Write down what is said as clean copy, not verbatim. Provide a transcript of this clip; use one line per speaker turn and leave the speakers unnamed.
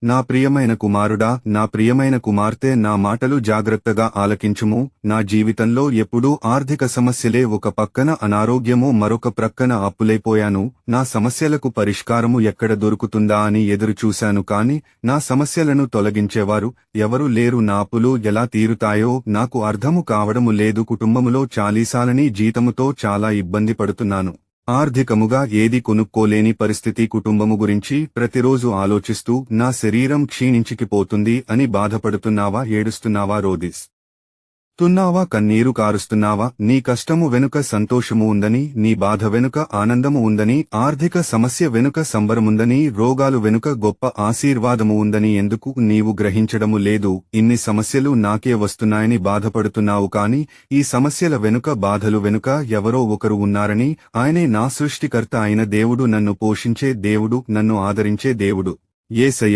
నా ప్రియమైన కుమారుడా, నా ప్రియమైన కుమార్తె, నా మాటలు జాగ్రత్తగా ఆలకించుము. నా జీవితంలో ఎప్పుడూ ఆర్థిక సమస్యలే, ఒక పక్కన అనారోగ్యము, మరొక ప్రక్కన అప్పులైపోయాను. నా సమస్యలకు పరిష్కారము ఎక్కడ దొరుకుతుందా అని ఎదురుచూశాను, కాని నా సమస్యలను తొలగించేవారు ఎవరు లేరు. నా అప్పులు ఎలా తీరుతాయో నాకు అర్థము కావడము లేదు. కుటుంబములో చాలీసాలని జీతముతో చాలా ఇబ్బంది పడుతున్నాను. ఆర్థికముగా ఏది కొనుక్కోలేని పరిస్థితి. కుటుంబము గురించి ప్రతిరోజు ఆలోచిస్తూ నా శరీరం క్షీణించికిపోతుంది అని బాధపడుతున్నావా? ఏడుస్తున్నావా? రోదిస్తున్నావా? కన్నీరు కారుస్తున్నావా? నీ కష్టము వెనుక సంతోషము ఉందని, నీ బాధ వెనుక ఆనందము ఉందని, ఆర్థిక సమస్య వెనుక సంబరముందని, రోగాలు వెనుక గొప్ప ఆశీర్వాదము ఉందని ఎందుకు నీవు గ్రహించడము లేదు? ఇన్ని సమస్యలు నాకే వస్తున్నాయని బాధపడుతున్నావు, కాని ఈ సమస్యల వెనుక, బాధలు వెనుక ఎవరో ఒకరు ఉన్నారని, ఆయనే నా సృష్టికర్త అయిన దేవుడు, నన్ను పోషించే దేవుడు, నన్ను ఆదరించే దేవుడు. యేసయ్య